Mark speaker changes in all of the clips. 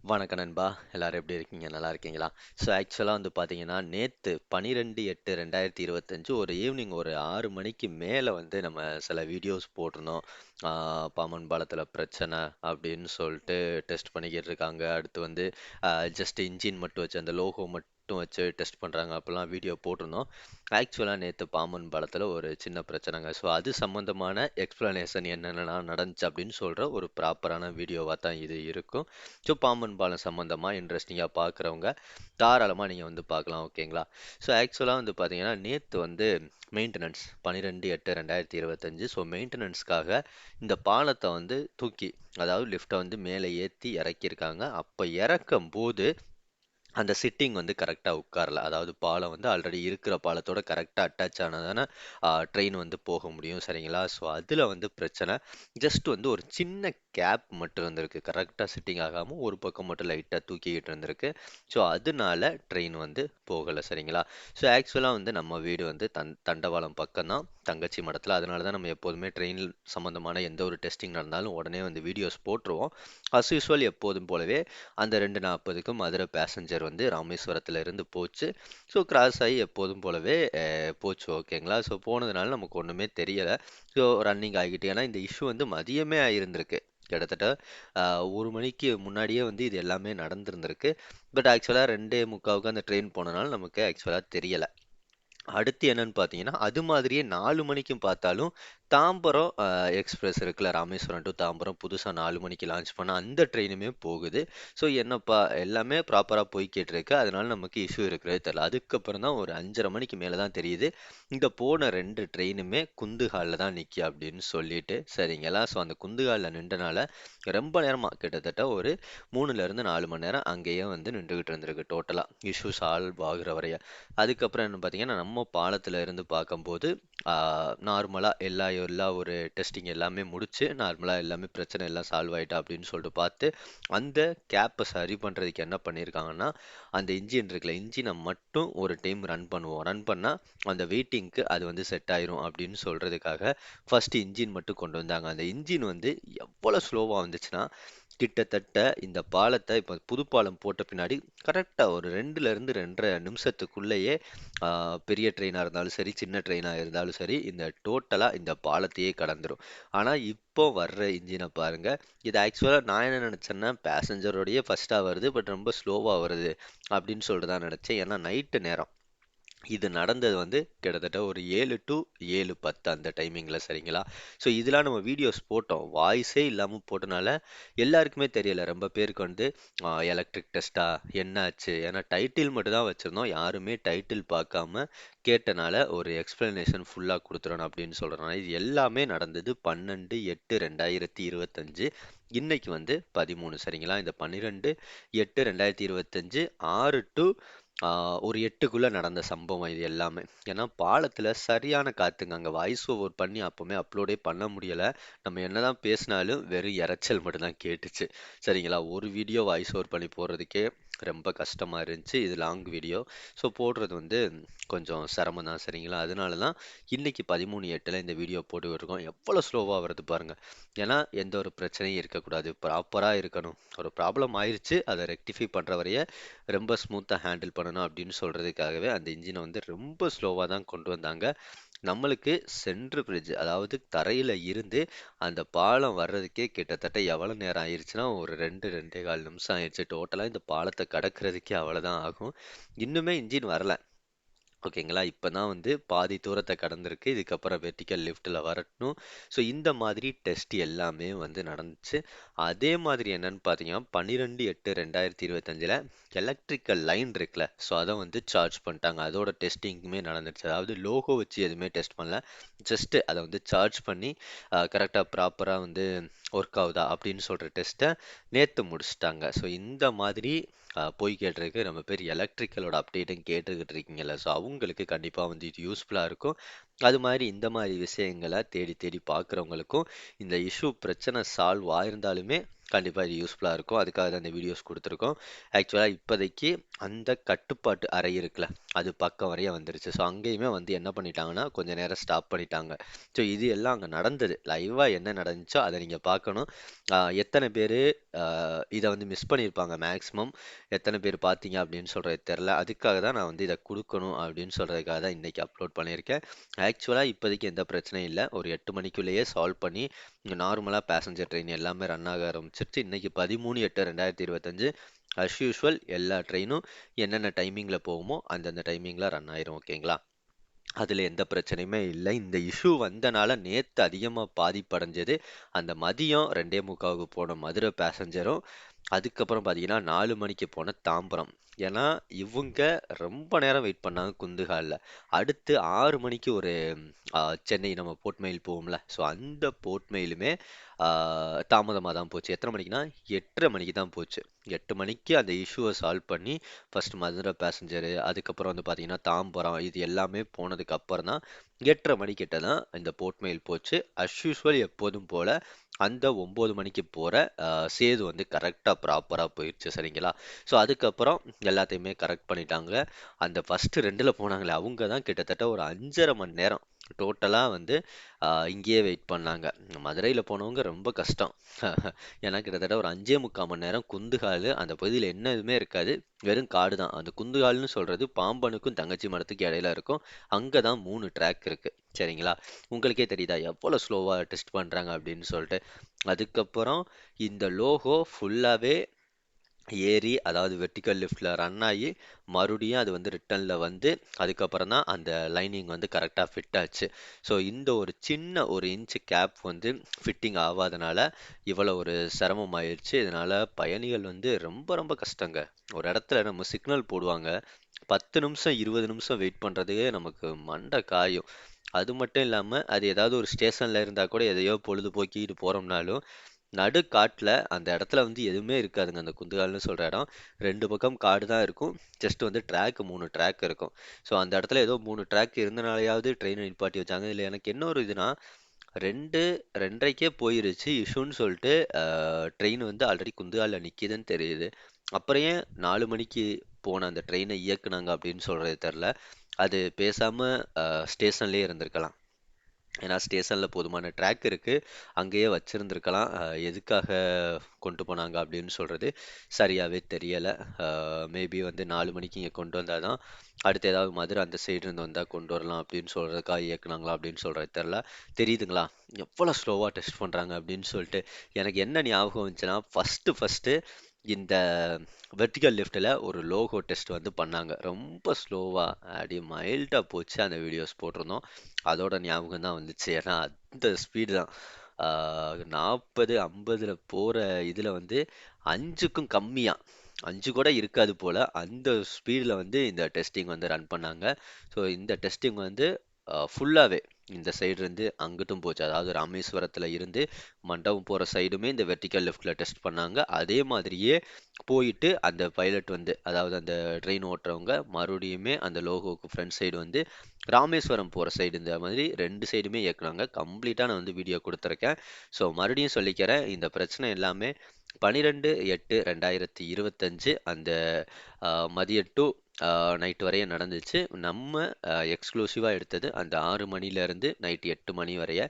Speaker 1: வணக்கம் நண்பா. எல்லாரும் எப்படி இருக்கீங்க? நல்லா இருக்கீங்களா? ஸோ ஆக்சுவலா வந்து பார்த்தீங்கன்னா, நேத்து 12/8/2025 ஒரு ஈவினிங் ஒரு 6 மணிக்கு மேல வந்து நம்ம சில வீடியோஸ் போட்டிருந்தோம். ஆ பாம்பன் பாலத்தில பிரச்சனை அப்படின்னு சொல்லிட்டு டெஸ்ட் பண்ணிக்கிட்டு இருக்காங்க. அடுத்து வந்து ஜஸ்ட் இன்ஜின் மட்டும் வச்சு அந்த லோகோ மட்டும் வச்சு டெஸ்ட் பண்றாங்க. அப்பலாம் வீடியோ போட்டிருந்தோம். ஆக்சுவலா நேத்து பாம்பன் பாலத்தில ஒரு சின்ன பிரச்சனைங்க. ஸோ அது சம்மந்தமான எக்ஸ்ப்ளனேஷன் என்னென்னலாம் நடந்துச்சு அப்படின்னு சொல்ற ஒரு ப்ராப்பரான வீடியோவா தான் இது இருக்கும். ஸோ பாம்பன் பாலம் சம்மந்தமா இன்ட்ரெஸ்டிங்காக பார்க்குறவங்க தாராளமாக நீங்கள் வந்து பார்க்கலாம் ஓகேங்களா. ஸோ ஆக்சுவலாக வந்து பார்த்தீங்கன்னா நேற்று வந்து மெயின்டெனன்ஸ் 12/8/2025. ஸோ மெயின்டெனன்ஸ்க்காக இந்த பாலத்தை வந்து தூக்கி அதாவது லிஃப்ட்டை வந்து மேலே ஏற்றி இறக்கியிருக்காங்க. அப்போ இறக்கும் போது அந்த சிட்டிங் வந்து கரெக்டா உட்காரல. அதாவது பாலம் வந்து ஆல்ரெடி இருக்கிற பாலத்தோட கரெக்ட்டா அட்டாச் ஆனா தானே ட்ரெயின் வந்து போக முடியும். சரிங்களா? ஸோ அதில வந்து பிரச்சனை. ஜஸ்ட் வந்து ஒரு சின்ன கேப் மட்டும் இருந்திருக்கு. கரெக்ட்டா சிட்டிங் ஆகாம ஒரு பக்கம் மட்டும் லைட்டா தூக்கிக்கிட்டு இருந்திருக்கு. ஸோ அதனால ட்ரெயின் வந்து போகல. சரிங்களா? ஸோ ஆக்சுவலா வந்து நம்ம வீடு வந்து தண்டவாளம் பக்கம் தான். தங்கச்சி மடத்தில. அதனால தான் நம்ம எப்போதுமே ட்ரெயின் சம்மந்தமான எந்த ஒரு டெஸ்டிங் நடந்தாலும் உடனே வந்து வீடியோஸ் போட்டுருவோம். அஸ் யூசுவல் எப்போதும் போலவே அந்த 2:40க்கு மதுரை பேசஞ்சர் வந்து ராமேஸ்வரத்துல இருந்து போச்சு. ஸோ கிராஸ் ஆகி எப்போதும் போலவே போச்சு ஓகேங்களா. ஸோ போனதுனால நமக்கு ஒன்றுமே தெரியலை. ஸோ ரன்னிங் ஆகிட்டு ஏன்னா இந்த இஷ்யூ வந்து மதியமே ஆயிருந்திருக்கு. கிட்டத்தட்ட 1 மணிக்கு முன்னாடியே வந்து இது எல்லாமே நடந்திருந்திருக்கு. பட் ஆக்சுவலாக 2:45க்கு அந்த ட்ரெயின் போனனால நமக்கு ஆக்சுவலாக தெரியலை. அடுத்து என்னன்னு பார்த்தீங்கன்னா, அது மாதிரியே 4 மணிக்கும் பார்த்தாலும், தாம்பரம் எக்ஸ்பிரஸ் இருக்குல்ல, ராமேஸ்வரம் டூ தாம்பரம் புதுசா 4 மணிக்கு லான்ச் பண்ண அந்த ட்ரெயினுமே போகுது. ஸோ என்னப்பா எல்லாமே ப்ராப்பரா போய்க்கிட்டு இருக்கு. அதனால நமக்கு இஷ்யூ இருக்கிறதே தெரியல. அதுக்கப்புறம் தான் ஒரு 5:30 மணிக்கு மேல தான் தெரியுது. இந்த போன 2 ட்ரெயினுமே குந்துகால்ல தான் நிக்கி அப்படின்னு சொல்லிட்டு, சரிங்களா? ஸோ அந்த குந்துகால்ல நின்றனால ரொம்ப நேரமா கிட்டத்தட்ட ஒரு 3ல இருந்து 4 மணி நேரம் அங்கேயே வந்து நின்றுகிட்டு இருந்திருக்கு டோட்டலா. இஷ்யூ சால்வ் ஆகுற வரைய. அதுக்கப்புறம் என்ன பார்த்தீங்கன்னா, நம்ம பாலத்துல இருந்து பார்க்கும்போது, நார்மலா எல்லா ஒரு டெஸ்டிங் எல்லாமே முடிச்சு, நார்மலா எல்லாமே பிரச்சனை எல்லாம் சால்வ் ஆயிட்டா அப்படின்னு சொல்லிட்டு பார்த்து, அந்த கேப்ப சரி பண்றதுக்கு என்ன பண்ணியிருக்காங்கன்னா, அந்த இன்ஜின் இருக்குல்ல, இன்ஜின மட்டும் ஒரு டைம் ரன் பண்ணுவோம். ரன் பண்ணா, அந்த வெயிட்டிங்க்கு அது வந்து செட் ஆயிரும் அப்படின்னு சொல்றதுக்காக, ஃபர்ஸ்ட் இன்ஜின் மட்டும் கொண்டு வந்தாங்க. அந்த இன்ஜின் வந்து எவ்வளோ ஸ்லோவா வந்துச்சுன்னா, கிட்டத்தட்ட இந்த பாலத்த இப்ப புது பாலம் போட்ட பின்னாடி கரெக்ட்டா ஒரு 2ல இருந்து 2 1/2 நிமிஷத்துக்குள்ளயே ஆ பெரிய ட்ரெயினா இருந்தாலும் சரி, சின்ன ட்ரெயினா இருந்தாலும் சரி, இந்த டோட்டலா இந்த பாலத்தையே கடந்துரும். ஆனா, இப்போ வர்ற இன்ஜின பாருங்க. இது ஆக்சுவலா நான் என்ன நெனச்சேன்னா, பேசஞ்சரோடயே ஃபர்ஸ்ட்டா வருது. பட் ரொம்ப ஸ்லோவா வருது அப்படின்னு சொல்லிட்டு தான் நெனச்சேன். ஏன்னா, நைட்டு நேரம். இது நடந்தது வந்து கிட்டத்தட்ட ஒரு 7 டூ 7:10 அந்த டைமிங்ல சரிங்களா? ஸோ இதெல்லாம் நம்ம வீடியோஸ் போட்டோம். வாய்ஸே இல்லாம போட்டனால எல்லாருக்குமே தெரியல. ரொம்ப பேருக்கு வந்து எலக்ட்ரிக் டெஸ்ட்டா? என்ன ஆச்சு? ஏன்னா டைட்டில் மட்டும் தான் வச்சிருந்தோம். யாருமே டைட்டில் பார்க்காம கேட்டனால ஒரு எக்ஸ்ப்ளனேஷன் ஃபுல்லா குடுத்துறணும் அப்படின்னு சொல்றனால, இது எல்லாமே நடந்தது 12/8/2025. இன்னைக்கு வந்து 13 சரிங்களா? இந்த 12/8/2025 6 டூ ஆ ஒரு 8க்குள்ள நடந்த சம்பவம் இது எல்லாமே. ஏன்னா பாலத்துல சரியான காத்துங்க. அங்க வாய்ஸ் ஓவர் பண்ணி அப்பவுமே அப்லோடே பண்ண முடியல. நம்ம என்னதான் பேசினாலும் வெறும் இரைச்சல் மட்டும் தான் கேட்டுச்சு. சரிங்களா? ஒரு வீடியோ வாய்ஸ் ஓவர் பண்ணி போடுறதுக்கே ரொம்ப கஷ்டமா இருந்துச்சு. இது லாங் வீடியோ. ஸோ போடுறது வந்து கொஞ்சம் சிரமம் தான் சரிங்களா? அதனால தான் இன்னைக்கு 13/8ல இந்த வீடியோ போட்டுக்கிட்டுருக்கோம். எவ்வளோ ஸ்லோவா வருது பாருங்க. ஏன்னா எந்த ஒரு பிரச்சனையும் இருக்கக்கூடாது. ப்ராப்பரா இருக்கணும். ஒரு ப்ராப்ளம் ஆயிருச்சு. அத ரெக்டிஃபை பண்ற வரைய ரொம்ப ஸ்மூத்தா ஹேண்டில் பண்ணணும் அப்படின்னு சொல்றதுக்காகவே அந்த இன்ஜினை வந்து ரொம்ப ஸ்லோவா தான் கொண்டு வந்தாங்க. நம்மளுக்கு சென்ட்ரு பிரிட்ஜ் அதாவது தரையில இருந்து அந்த பாலம் வர்றதுக்கே கிட்டத்தட்ட எவ்வளவு நேரம் ஆயிருச்சுன்னா ஒரு 2 நிமிஷம் ஆயிடுச்சு. டோட்டலா இந்த பாலத்தை கடக்கிறதுக்கே அவ்வளவுதான் ஆகும். இன்னுமே இன்ஜின் வரல. ஓகேங்களா. இப்பதான் வந்து பாதி தூரத்த கடந்திருக்கு. இதுக்கப்புறம் வெர்டிகல் லிஃப்ட்ல வரட்டும். ஸோ இந்த மாதிரி டெஸ்ட் எல்லாமே வந்து நடந்துச்சு. அதே மாதிரி என்னன்னு பார்த்தீங்கன்னா, 12/8/2025ல எலக்ட்ரிக்கல் லைன் இருக்குல்ல, ஸோ அத வந்து சார்ஜ் பண்ணிட்டாங்க. அதோட டெஸ்டிங்குமே நடந்துருச்சு. அதாவது லோகோ வச்சு எதுவுமே டெஸ்ட் பண்ணல. ஜஸ்ட் அத வந்து சார்ஜ் பண்ணி கரெக்ட்டா ப்ராப்பரா வந்து ஒர்க் ஆகுதா அப்படின்னு சொல்ற டெஸ்ட்ட நேத்து முடிச்சுட்டாங்க. ஸோ இந்த மாதிரி போய்க்கிட்டு இருக்கு. நம்ம பேர் எலக்ட்ரிக்கலோட அப்டேட்டும் கேட்டுக்கிட்டு இருக்கீங்கல்ல. ஸோ அவங்களுக்கு கண்டிப்பா வந்து இது யூஸ்ஃபுல்லா இருக்கும். அது மாதிரி இந்த மாதிரி விஷயங்கள தேடி தேடி பார்க்குறவங்களுக்கும் இந்த இஷ்யூ பிரச்சனை சால்வ் ஆயிருந்தாலுமே கண்டிப்பா இது யூஸ்ஃபுல்லா இருக்கும். அதுக்காக தான் இந்த வீடியோஸ் குடுத்துருக்கோம். ஆக்சுவலா இப்போதைக்கு அந்த கட்டுப்பாட்டு அறை இருக்குல்ல, அது பக்கம் வரைய வந்துருச்சு. ஸோ அங்கேயுமே வந்து என்ன பண்ணிட்டாங்கன்னா, கொஞ்ச நேரம் ஸ்டாப் பண்ணிட்டாங்க. ஸோ இது எல்லாம் அங்க நடந்தது. லைவா என்ன நடந்துச்சோ அத நீங்க பார்க்கணும். எத்தனை பேர் இதை வந்து மிஸ் பண்ணியிருப்பாங்க மேக்ஸிமம் எத்தனை பேர் பார்த்தீங்க அப்படின்னு சொல்கிறது தெரில. அதுக்காக தான் நான் வந்து இதை கொடுக்கணும் அப்படின்னு சொல்கிறதுக்காக தான் இன்றைக்கி அப்லோட் பண்ணியிருக்கேன். ஆக்சுவலாக இப்போதைக்கு எந்த பிரச்சனையும் இல்லை. ஒரு 8 மணிக்குள்ளேயே சால்வ் பண்ணி நார்மலாக பேசஞ்சர் ட்ரெயின் எல்லாமே ரன் ஆக ஆரம்பிச்சிருச்சு. இன்றைக்கி 13/8/2025 அஸ் யூஷுவல் எல்லா ட்ரெயினும் என்னென்ன டைமிங்கில் போகுமோ அந்தந்த டைமிங்கில் ரன் ஆயிரும். ஓகேங்களா? அதில் எந்த பிரச்சனையுமே இல்லை. இந்த இஷ்யூ வந்தனால நேற்று அதிகமாக பாதிப்படைஞ்சது அந்த மதியம் 2:45க்கு போன மதுரை பேசஞ்சரும், அதுக்கப்புறம் பார்த்தீங்கன்னா 4 மணிக்கு போன தாம்பரம். ஏன்னா இவங்க ரொம்ப நேரம் வெயிட் பண்ணாங்க குந்துகாலில். அடுத்து 6 மணிக்கு ஒரு சென்னை நம்ம போர்ட் மெயில் போவோம்ல, ஸோ அந்த போர்ட் மெயிலுமே தாமதமாக தான் போச்சு. எத்தனை மணிக்குனா 8:30 மணிக்கு தான் போச்சு. 8 மணிக்கு அந்த இஷ்யூவை சால்வ் பண்ணி ஃபர்ஸ்ட் மதுரை பேசஞ்சரு, அதுக்கப்புறம் வந்து பார்த்தீங்கன்னா தாம்பரம், இது எல்லாமே போனதுக்கு அப்புறம் தான் 8:30 மணிக்கிட்ட தான் இந்த போர்ட் மெயில் போச்சு. அஸ் யூஷுவல் எப்போதும் போல அந்த 9 மணிக்கு போகிற சேது வந்து கரெக்டாக ப்ராப்பராக போயிடுச்சு. சரிங்களா? ஸோ அதுக்கப்புறம் எல்லாத்தையுமே கரெக்ட் பண்ணிட்டாங்க. அந்த ஃபஸ்ட்டு 2ல் போனாங்களே அவங்க தான் கிட்டத்தட்ட ஒரு 5:30 மணி நேரம் டோட்டலாக வந்து இங்கேயே வெயிட் பண்ணாங்க. மதுரையில் போனவங்க ரொம்ப கஷ்டம். ஏன்னா கிட்டத்தட்ட ஒரு 5:45 மணி நேரம் குந்துகால், அந்த பகுதியில் என்ன எதுவுமே இருக்காது, வெறும் காடு தான். அந்த குந்துகால்னு சொல்கிறது பாம்பனுக்கும் தங்கச்சி மரத்துக்கு இடையில இருக்கும். அங்கே தான் 3 ட்ராக் இருக்குது. சரிங்களா? உங்களுக்கே தெரியுதா எவ்வளோ ஸ்லோவாக டெஸ்ட் பண்ணுறாங்க அப்படின்னு சொல்லிட்டு. அதுக்கப்புறம் இந்த லோகோ ஃபுல்லாகவே ஏறி, அதாவது வெர்டிக்கல் லிஃப்ட்டில் ரன் ஆகி மறுபடியும் அது வந்து ரிட்டர்னில் வந்து அதுக்கப்புறம் தான் அந்த லைனிங் வந்து கரெக்டாக ஃபிட் ஆச்சு. ஸோ இந்த ஒரு சின்ன ஒரு இன்ச்சு கேப் வந்து ஃபிட்டிங் ஆகாதனால இவ்வளோ ஒரு சிரமம் ஆயிடுச்சு. இதனால் பயணிகள் வந்து ரொம்ப ரொம்ப கஷ்டங்க. ஒரு இடத்துல நம்ம சிக்னல் போடுவாங்க, 10 நிமிஷம் 20 நிமிஷம் வெயிட் பண்ணுறதுக்கே நமக்கு மண்டை காயும். அது மட்டும் இல்லாமல் அது ஏதாவது ஒரு ஸ்டேஷனில் இருந்தால் கூட எதையோ பொழுதுபோக்கிட்டு போகிறோம்னாலும் நடு காட்டில் அந்த இடத்துல வந்து எதுவுமே இருக்காதுங்க. அந்த குந்துகால்னு சொல்கிற இடம் 2 பக்கம் காடு தான் இருக்கும். ஜஸ்ட் வந்து 3 ட்ராக் இருக்கும். ஸோ அந்த இடத்துல ஏதோ 3 ட்ராக் இருந்தனாலையாவது ட்ரெயினை நிப்பாட்டி வச்சாங்க. இதில் எனக்கு என்ன ஒரு இதுனா 2 2:30க்கே போயிருச்சு இஷ்யூன்னு சொல்லிட்டு ட்ரெயின் வந்து ஆல்ரெடி குந்துகாலில் நிற்கிதுன்னு தெரியுது. அப்புறம் ஏன் 4 மணிக்கு போன அந்த ட்ரெயினை இயக்குனாங்க அப்படின்னு சொல்கிறது தெரில. அது பேசாமல் ஸ்டேஷன்லேயே இருந்திருக்கலாம். ஏன்னா ஸ்டேஷனில் போதுமான ட்ராக் இருக்குது, அங்கேயே வச்சுருந்துருக்கலாம். எதுக்காக கொண்டு போனாங்க அப்படின்னு சொல்கிறது சரியாகவே தெரியலை. மேபி வந்து 4 மணிக்கு இங்கே கொண்டு வந்தால் தான் அடுத்து ஏதாவது மதுரை அந்த சைடு இருந்து வந்தால் கொண்டு வரலாம் அப்படின்னு சொல்கிறதுக்காக இயக்குனாங்களா அப்படின்னு சொல்கிறது தெரில. தெரியுதுங்களா எவ்வளோ ஸ்லோவாக டெஸ்ட் பண்ணுறாங்க அப்படின்னு சொல்லிட்டு. எனக்கு என்ன ஞாபகம் வந்துச்சுன்னா ஃபஸ்ட்டு இந்த வெர்டிகல் லிஃப்ட்டில் ஒரு லோகோ டெஸ்ட் வந்து பண்ணாங்க. ரொம்ப ஸ்லோவாக அப்படி மைல்டாக போச்சு. அந்த வீடியோஸ் போட்டிருந்தோம். அதோட ஞாபகம் தான் வந்துச்சு. ஏன்னா அந்த ஸ்பீடு தான் 40 50ல் போகிற இதில் வந்து 5க்கும் கம்மியாக 5 கூட இருக்காது போல் அந்த ஸ்பீடில் வந்து இந்த டெஸ்டிங் வந்து ரன் பண்ணாங்க. ஸோ இந்த டெஸ்டிங் வந்து ஃபுல்லாகவே இந்த சைடு இருந்து அங்கிட்டும் போச்சு. அதாவது ராமேஸ்வரத்தில் இருந்து மண்டபம் போகிற சைடுமே இந்த வெர்டிக்கல் லிஃப்ட்டில் டெஸ்ட் பண்ணாங்க. அதே மாதிரியே போயிட்டு அந்த பைலட் வந்து, அதாவது அந்த ட்ரெயின் ஓட்டுறவங்க மறுபடியுமே அந்த லோகோவுக்கு ஃப்ரண்ட் சைடு வந்து ராமேஸ்வரம் போகிற சைடு இந்த மாதிரி 2 சைடுமே இயக்குனாங்க. கம்ப்ளீட்டாக நான் வந்து வீடியோ கொடுத்துருக்கேன். ஸோ மறுபடியும் சொல்லிக்கிறேன், இந்த பிரச்சனை எல்லாமே 12/8/2025 அந்த மதியம் டு நைட் வரையும் நடந்துச்சு. நம்ம எக்ஸ்க்ளூசிவாக எடுத்தது அந்த 6 மணிலேருந்து நைட்டு 8 மணி வரைய.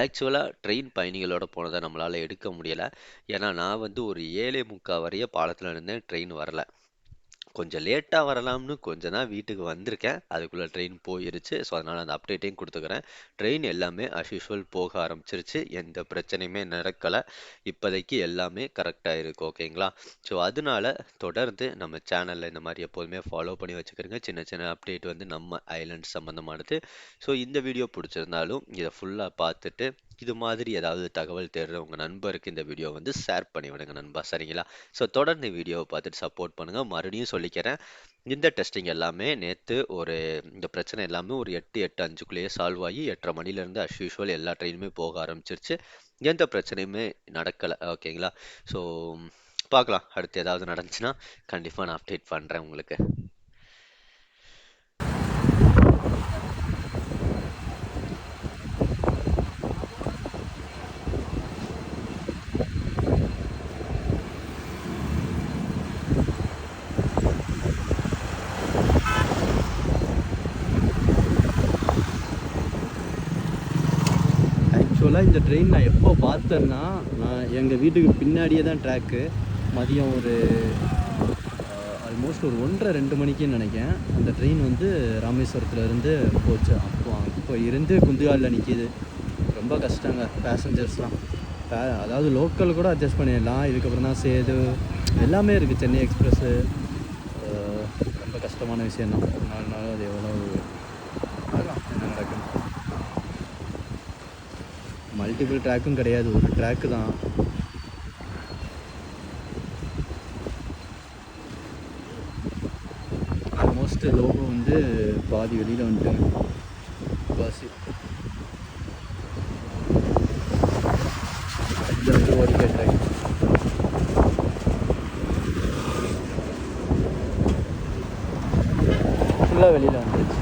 Speaker 1: ஆக்சுவலாக ட்ரெயின் பயணிகளோட போனதை நம்மளால் எடுக்க முடியலை. ஏன்னா நான் வந்து ஒரு 7:45 வரைய பாலத்தில் இருந்தேன், ட்ரெயின் வரல. கொஞ்சம் லேட்டாக வரலாம்னு கொஞ்சம் தான் வீட்டுக்கு வந்திருக்கேன். அதுக்குள்ளே ட்ரெயின் போயிருச்சு. ஸோ அதனால் அந்த அப்டேட்டையும் கொடுத்துக்கிறேன். ட்ரெயின் எல்லாமே அஸ் யூஷுவல் போக ஆரம்பிச்சிருச்சு. எந்த பிரச்சனையுமே நடக்கலை. இப்போதைக்கு எல்லாமே கரெக்டாக இருக்குது. ஓகேங்களா? ஸோ அதனால தொடர்ந்து நம்ம சேனலில் இந்த மாதிரி எப்போதுமே ஃபாலோ பண்ணி வச்சுக்கிறேங்க. சின்ன சின்ன அப்டேட் வந்து நம்ம ஐலண்ட் சம்மந்தமானது. ஸோ இந்த வீடியோ பிடிச்சிருந்தாலும் இதை ஃபுல்லாக பார்த்துட்டு இது மாதிரி ஏதாவது தகவல் தேடுற உங்கள் நண்பருக்கு இந்த வீடியோ வந்து ஷேர் பண்ணி விடுங்க நண்பா. சரிங்களா? ஸோ தொடர்ந்து வீடியோவை பார்த்துட்டு சப்போர்ட் பண்ணுங்கள். மறுபடியும் சொல்லிக்கிறேன், இந்த டெஸ்டிங் எல்லாமே நேற்று இந்த பிரச்சனை எல்லாமே ஒரு 8:05க்குள்ளேயே சால்வ் ஆகி 8:30 மணிலேருந்து அஸ் யூஷுவல் எல்லா ட்ரெயினுமே போக ஆரம்பிச்சிருச்சு. எந்த பிரச்சனையுமே நடக்கலை. ஓகேங்களா? ஸோ பார்க்கலாம், அடுத்து ஏதாவது நடந்துச்சுன்னா கண்டிப்பாக நான் அப்டேட் பண்ணுறேன் உங்களுக்கு.
Speaker 2: ஆக்சுவலாக இந்த ட்ரெயின் நான் எப்போ பார்த்தேன்னா, நான் எங்கள் வீட்டுக்கு பின்னாடியே தான் ட்ராக்கு. மதியம் ஒரு ஆல்மோஸ்ட் ஒரு 1:30-2 மணிக்குன்னு நினைக்கிறேன் அந்த ட்ரெயின் வந்து ராமேஸ்வரத்துலேருந்து போச்சு. அப்போ இருந்து குந்துகாலில் நிற்கிது. ரொம்ப கஷ்டங்க பேசஞ்சர்ஸ்லாம். அதாவது லோக்கல் கூட அட்ஜஸ்ட் பண்ணிடலாம், இதுக்கப்புறம் தான் சேது எல்லாமே இருக்குது. சென்னை எக்ஸ்பிரஸ்ஸு ரொம்ப கஷ்டமான விஷயந்தான். 4 நாள் அது எவ்வளோ என்ன நடக்குது. மல்டிபிள் ட்ராக்கும் கிடையாது, ஒரு ட்ராக்கு தான். ஆல்மோஸ்ட் லோகோ வந்து பாதி வெளியில் வந்துட்டாங்க பாசி. இது வந்து ஓடிக்கை ட்ராக். ஃபுல்லாக வெளியில் வந்துடுச்சு.